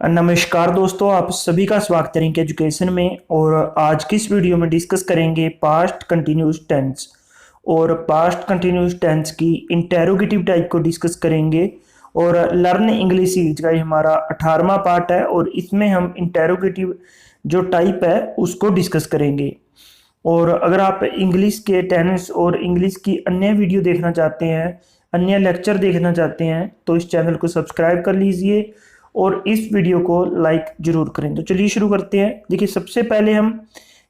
नमस्कार दोस्तों, आप सभी का स्वागत करेंगे एजुकेशन में। और आज की इस वीडियो में डिस्कस करेंगे पास्ट कंटिन्यूस टेंस। और पास्ट कंटिन्यूस टेंस की इंटेरोगेटिव टाइप को डिस्कस करेंगे। और लर्न इंग्लिश सीरीज का ये हमारा 18वां पार्ट है और इसमें हम इंटेरोगेटिव जो टाइप है उसको डिस्कस करेंगे। और अगर आप इंग्लिश के टेंस और इंग्लिश की अन्य वीडियो देखना चाहते हैं, अन्य लेक्चर देखना चाहते हैं, तो इस चैनल को सब्सक्राइब कर लीजिए और इस वीडियो को लाइक जरूर करें। तो चलिए शुरू करते हैं। देखिए, सबसे पहले हम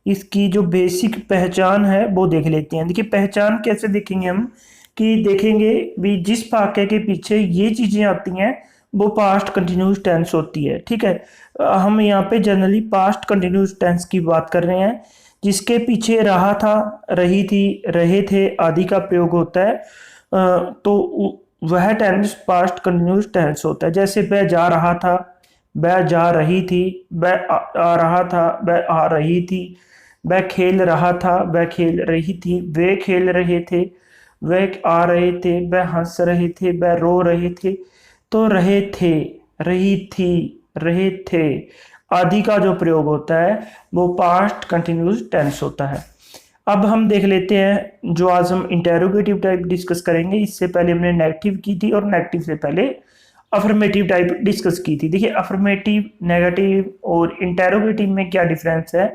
इसकी जो बेसिक पहचान है वो देख लेते हैं। देखिए, पहचान कैसे देखेंगे हम कि देखेंगे भी जिस वाक्य के पीछे ये चीज़ें आती हैं वो पास्ट कंटिन्यूस टेंस होती है। ठीक है, हम यहाँ पे जनरली पास्ट कंटिन्यूस टेंस की बात कर रहे हैं जिसके पीछे रहा था, रही थी, रहे थे आदि का प्रयोग होता है। तो वह टेंस पास्ट कंटिन्यूस टेंस होता है। जैसे वह जा रहा था, वह जा रही थी, वह आ रहा था, वह आ रही थी, वह खेल रहा था, वह खेल रही थी, वे खेल रहे थे, वह आ रहे थे, वह हंस रहे थे, वह रो रहे थे। तो रहे थे, रही थी, रहे थे आदि का जो प्रयोग होता है वो पास्ट कंटिन्यूस टेंस होता है। अब हम देख लेते हैं जो आज हम इंटेरोगेटिव टाइप डिस्कस करेंगे। इससे पहले हमने नेगेटिव की थी और नेगेटिव से पहले अफर्मेटिव टाइप डिस्कस की थी। देखिए, अफर्मेटिव, नेगेटिव और इंटेरोगेटिव में क्या डिफरेंस है।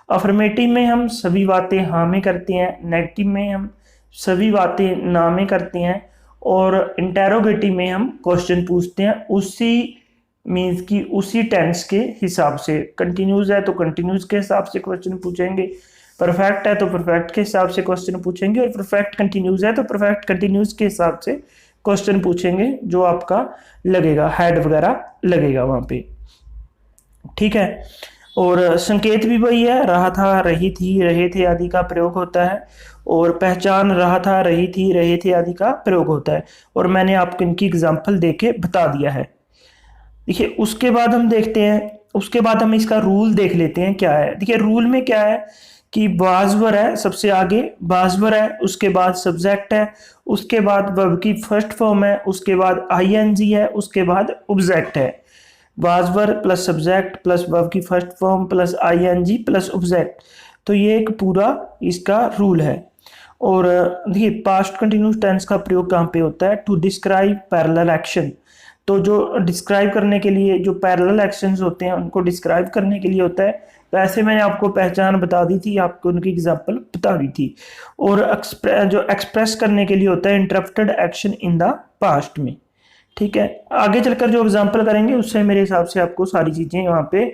अफर्मेटिव में हम सभी बातें हाँ में करते हैं, नेगेटिव में हम सभी बातें ना में करते हैं, और इंटेरोगेटिव में हम क्वेश्चन पूछते हैं उसी मीन्स की उसी टेंस के हिसाब से। कंटिन्यूस है तो कंटिन्यूस के हिसाब से क्वेश्चन पूछेंगे, परफेक्ट है तो परफेक्ट के हिसाब से क्वेश्चन पूछेंगे, और परफेक्ट कंटिन्यूस है तो परफेक्ट कंटिन्यूस के हिसाब से क्वेश्चन पूछेंगे जो आपका लगेगा, हेड वगैरह लगेगा वहां पे। ठीक है, और संकेत भी वही है, रहा था, रही थी, रहे थे आदि का प्रयोग होता है। और पहचान रहा था, रही थी, रहे थे आदि का प्रयोग होता है। और मैंने आपको इनकी एग्जाम्पल देके बता दिया है। देखिए, उसके बाद हम देखते हैं, उसके बाद हम इसका रूल देख लेते हैं क्या है। देखिए, रूल में क्या है कि बाजवर है, सबसे आगे बाजवर है, उसके बाद सब्जेक्ट है, उसके बाद वर्ब की फर्स्ट फॉर्म है, उसके बाद आईएनजी है, उसके बाद ऑब्जेक्ट है। बाजवर प्लस सब्जेक्ट प्लस वर्ब की first form plus ING plus object. तो ये एक पूरा इसका रूल है। और देखिए, पास्ट कंटिन्यूस टेंस का प्रयोग कहाँ पे होता है, टू डिस्क्राइब पैरेलल एक्शन। तो जो डिस्क्राइब करने के लिए जो पैरेलल एक्शंस होते हैं उनको डिस्क्राइब करने के लिए होता है। वैसे मैंने आपको पहचान बता दी थी, आपको उनकी एग्जांपल बता दी थी। और जो एक्सप्रेस करने के लिए होता है interrupted action in the past में। ठीक है, आगे चलकर जो एग्जांपल करेंगे उससे मेरे हिसाब से आपको सारी चीज़ें वहाँ पे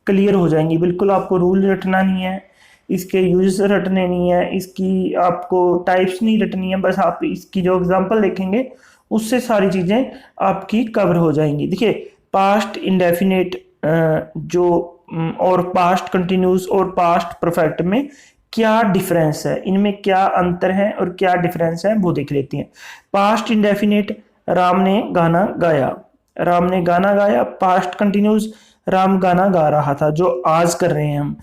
क्लियर हो जाएंगी। बिल्कुल आपको रूल रटना नहीं है, इसके यूजेस रटने नहीं है, इसकी आपको टाइप्स नहीं रटनी है, बस आप इसकी जो एग्जांपल देखेंगे उससे सारी चीज़ें आपकी कवर हो जाएंगी। देखिए, पास्ट इंडेफिनेट जो और पास्ट कंटिन्यूस और पास्ट परफेक्ट में क्या डिफरेंस है, इनमें क्या अंतर है और क्या डिफरेंस है वो देख लेते हैं। पास्ट इंडेफिनेट, राम ने गाना गाया, राम ने गाना गाया। पास्ट कंटिन्यूस, राम गाना गा रहा था, जो आज कर रहे हैं हम।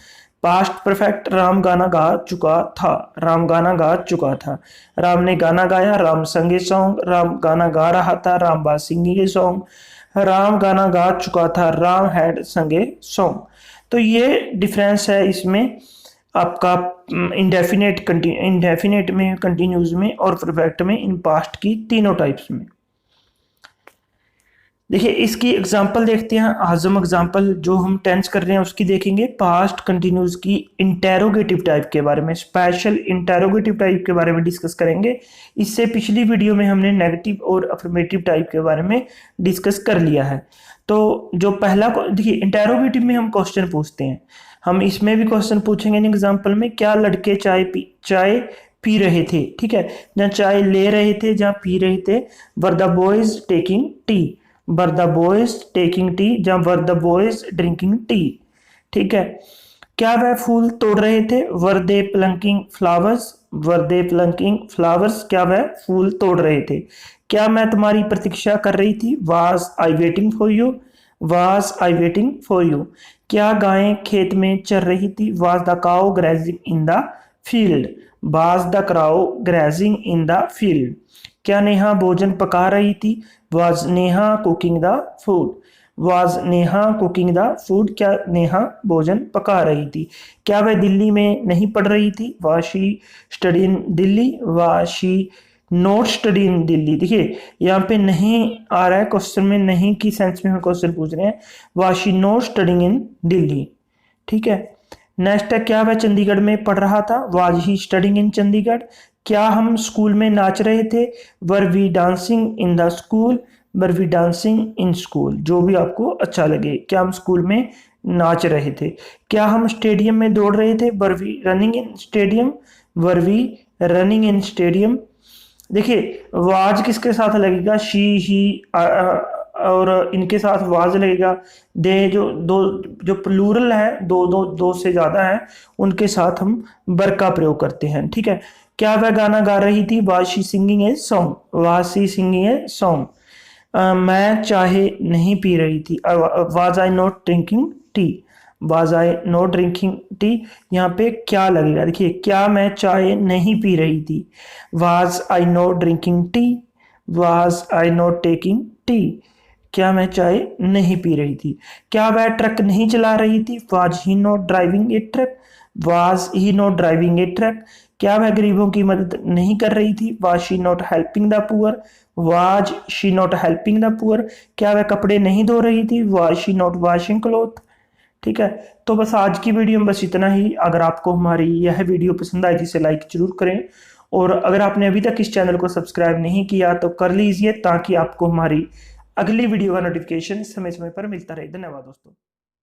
पास्ट परफेक्ट, राम गाना गा चुका था, राम गाना गा चुका था। राम ने गाना गाया, राम संगे सॉन्ग, राम गाना गा रहा था, Ram was singing a song. Ram गाना गा चुका था, राम हैड संगे सॉन्ग। तो ये डिफरेंस है इसमें आपका इंडेफिनेट में, कंटिन्यूज में और परफेक्ट में, इन पास्ट की तीनों टाइप्स में। देखिए, इसकी एग्जांपल देखते हैं। आज हम एग्जांपल जो हम टेंस कर रहे हैं उसकी देखेंगे। पास्ट कंटिन्यूस की इंटेरोगेटिव टाइप के बारे में, स्पेशल इंटेरोगेटिव टाइप के बारे में डिस्कस करेंगे। इससे पिछली वीडियो में हमने नेगेटिव और अफर्मेटिव टाइप के बारे में डिस्कस कर लिया है। तो जो पहला, देखिए, इंटेरोगेटिव में हम क्वेश्चन पूछते हैं। हम इसमें भी क्वेश्चन पूछेंगे इन एग्जाम्पल में। क्या लड़के चाय पी रहे थे? ठीक है, जहाँ चाय ले रहे थे, जहाँ पी रहे थे। Where the boys taking tea, where the boys taking tea, जहाँ where the boys drinking tea. ठीक है, क्या वह फूल तोड़ रहे थे? वर दे प्लंकिंग फ्लावर्स, वर दे प्लंकिंग फ्लावर्स, क्या वह फूल तोड़ रहे थे? क्या मैं तुम्हारी प्रतीक्षा कर रही थी? Was I waiting for you, was I waiting for you. क्या गायें खेत में चर रही थी? Was the cow grazing in the field, was the cow grazing in the field. क्या नेहा भोजन पका रही थी? Was Neha cooking the food, was Neha cooking the food, क्या नेहा भोजन पका रही थी। क्या वह दिल्ली में नहीं पढ़ रही थी, was she study in Delhi, was she not study in Delhi. देखिए यहाँ पे नहीं आ रहा है क्वेश्चन में, नहीं की सेंस में हम क्वेश्चन पूछ रहे हैं, was she not studying in Delhi. ठीक है, नेक्स्ट है क्या वह चंडीगढ़ में पढ़ रहा था, was he studying in Chandigarh. क्या हम स्कूल में नाच रहे थे, were we dancing in the school, were we dancing in school, जो भी आपको अच्छा लगे। क्या हम स्कूल में नाच रहे थे। क्या हम स्टेडियम में दौड़ रहे थे, were we running in stadium, were we running in stadium. देखिए वाज किसके साथ लगेगा, शी ही और इनके साथ वाज लगेगा। दे जो दो जो प्लूरल है, दो से ज्यादा है, उनके साथ हम वर का प्रयोग करते हैं। ठीक है, क्या वह गाना गा रही थी, was she singing a song, was she singing a song. मैं चाहे नहीं पी रही थी, was I not drinking tea, was I not drinking tea. यहाँ पे क्या लगेगा, देखिए क्या मैं चाय नहीं पी रही थी, was I not drinking tea, was I not taking tea. क्या मैं चाय नहीं पी रही थी। क्या वह ट्रक नहीं चला रही थी, was he not driving A truck, was he not driving A truck. क्या वह गरीबों की मदद नहीं कर रही थी, was she not helping the poor, was she not helping the poor. क्या वह कपड़े नहीं धो रही थी, was she not washing cloth. ठीक है, तो बस आज की वीडियो में बस इतना ही। अगर आपको हमारी यह वीडियो पसंद आई जिसे लाइक जरूर करें, और अगर आपने अभी तक इस चैनल को सब्सक्राइब नहीं किया तो कर लीजिए, ताकि आपको हमारी अगली वीडियो का नोटिफिकेशन समय समय पर मिलता रहे। धन्यवाद दोस्तों।